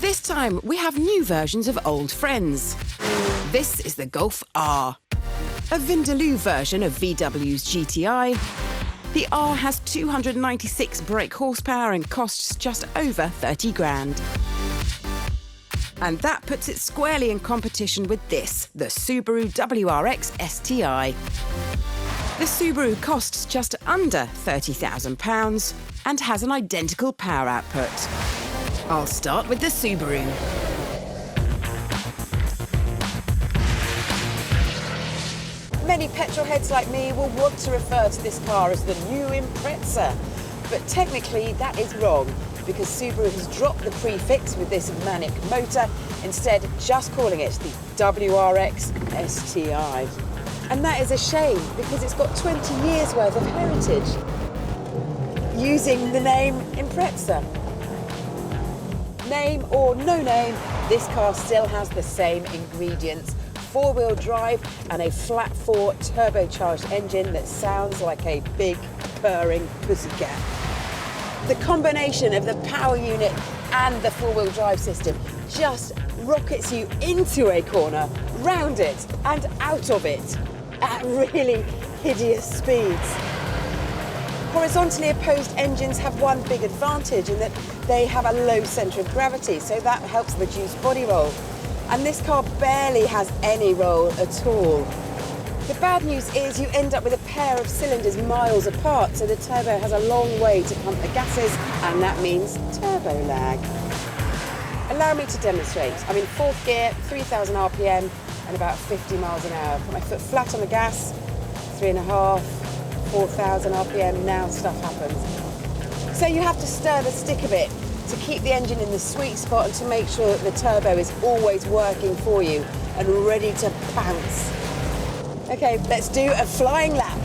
This time, we have new versions of old friends. This is the Golf R, a Vindaloo version of VW's GTI. The R has 296 brake horsepower and costs just over 30 grand. And that puts it squarely in competition with this, the Subaru WRX STi. The Subaru costs just under £30,000 and has an identical power output. I'll start with the Subaru. Many petrol heads like me will want to refer to this car as the new Impreza, but technically that is wrong because Subaru has dropped the prefix with this manic motor, instead just calling it the WRX STi. And that is a shame because it's got 20 years worth of heritage using the name Impreza. Name or no name, this car still has the same ingredients: four-wheel drive and a flat-four turbocharged engine that sounds like a big purring pussycat. The combination of the power unit and the four-wheel drive system just rockets you into a corner, round it and out of it at really hideous speeds. Horizontally opposed engines have one big advantage in that they have a low centre of gravity, so that helps reduce body roll. And this car barely has any roll at all. The bad news is you end up with a pair of cylinders miles apart, so the turbo has a long way to pump the gases, and that means turbo lag. Allow me to demonstrate. I'm in fourth gear, 3,000 RPM and about 50 miles an hour. Put my foot flat on the gas, 3.5, 4,000 RPM, now stuff happens. So you have to stir the stick a bit to keep the engine in the sweet spot and to make sure that the turbo is always working for you and ready to bounce. Okay, let's do a flying lap.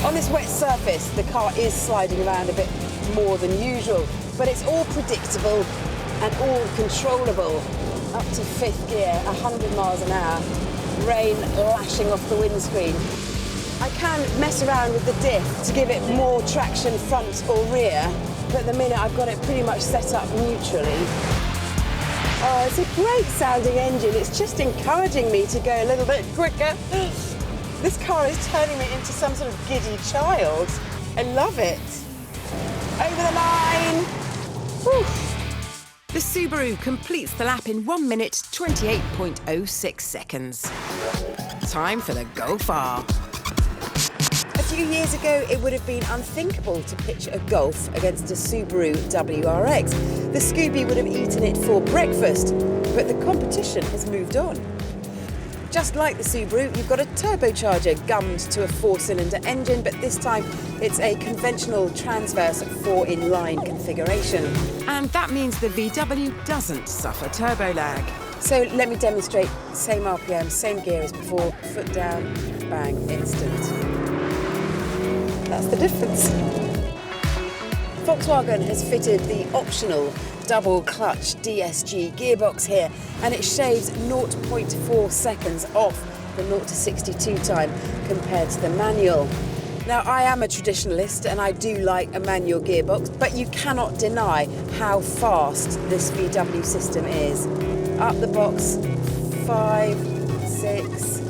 On this wet surface, the car is sliding around a bit more than usual, but it's all predictable and all controllable. Up to fifth gear, 100 miles an hour, rain lashing off the windscreen. I can mess around with the diff to give it more traction front or rear, but at the minute I've got it pretty much set up neutrally. Oh, it's a great sounding engine. It's just encouraging me to go a little bit quicker. This car is turning me into some sort of giddy child. I love it. Over the line. Whew. The Subaru completes the lap in 1 minute, 28.06 seconds. Time for the Golf R. A few years ago, it would have been unthinkable to pitch a Golf against a Subaru WRX. The Scooby would have eaten it for breakfast, but the competition has moved on. Just like the Subaru, you've got a turbocharger gummed to a four-cylinder engine, but this time it's a conventional transverse four-in-line configuration. And that means the VW doesn't suffer turbo lag. So let me demonstrate. Same RPM, same gear as before, foot down, bang, instant. That's the difference. Volkswagen has fitted the optional double clutch Dsg Gearbox here, and it shaves 0.4 seconds off the 0 to 62 time compared to the manual. Now, I am a traditionalist and I do like a manual gearbox, but you cannot deny how fast this VW system is. Up the box, 5, 6.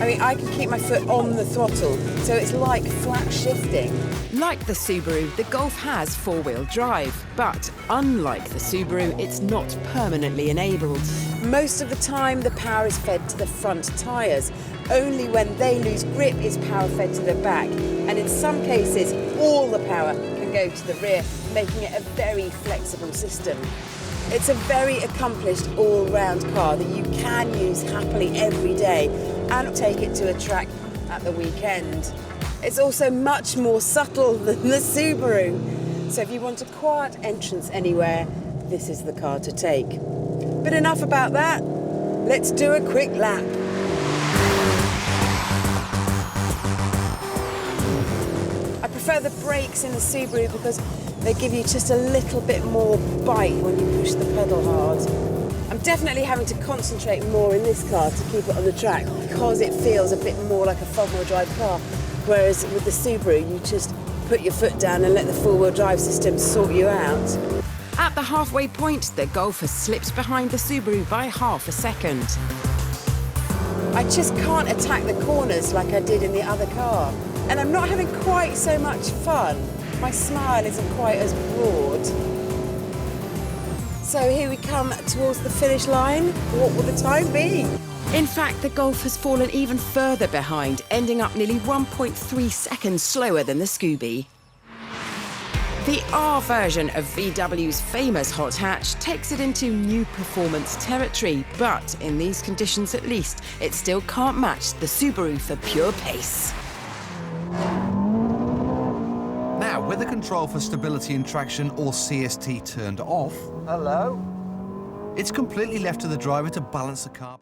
I mean, I can keep my foot on the throttle, so it's like flat shifting. Like the Subaru, the Golf has four-wheel drive, but unlike the Subaru, it's not permanently enabled. Most of the time, the power is fed to the front tyres. Only when they lose grip is power fed to the back, and in some cases, all the power can go to the rear, making it a very flexible system. It's a very accomplished all-round car that you can use happily every day and take it to a track at the weekend. It's also much more subtle than the Subaru. So if you want a quiet entrance anywhere, this is the car to take. But enough about that. Let's do a quick lap. I prefer the brakes in the Subaru because they give you just a little bit more bite when you push the pedal hard. I'm definitely having to concentrate more in this car to keep it on the track because it feels a bit more like a front-wheel drive car, whereas with the Subaru you just put your foot down and let the four-wheel drive system sort you out. At the halfway point, the Golf has slipped behind the Subaru by half a second. I just can't attack the corners like I did in the other car. And I'm not having quite so much fun. My smile isn't quite as broad. So here we come towards the finish line. What will the time be? In fact, the Golf has fallen even further behind, ending up nearly 1.3 seconds slower than the Scooby. The R version of VW's famous hot hatch takes it into new performance territory, but in these conditions at least, it still can't match the Subaru for pure pace. Now, with the control for stability and traction, or CST, turned off, Hello. it's completely left to the driver to balance the car.